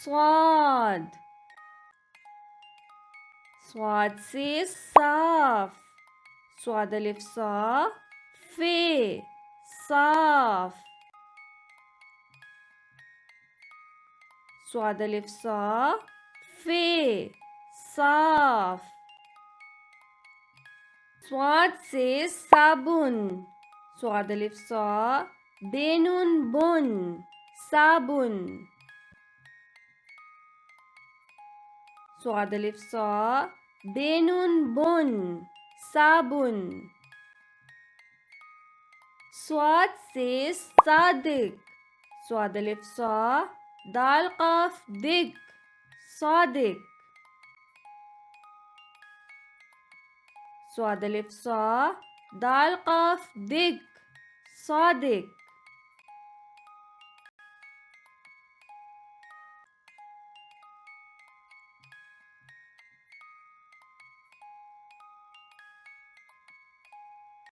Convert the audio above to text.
صاد. صاد سي صاف. صاد ألف صا في صاف. صاد ألف صا في صاف. صاد سي صابون. صاد ألف صا بين بن صابون. صاد ألف صا بين بن صابون. صاد سي صادق. صاد ألف صا دال قاف دق صادق. صاد ألف صا دال قاف دق صادق.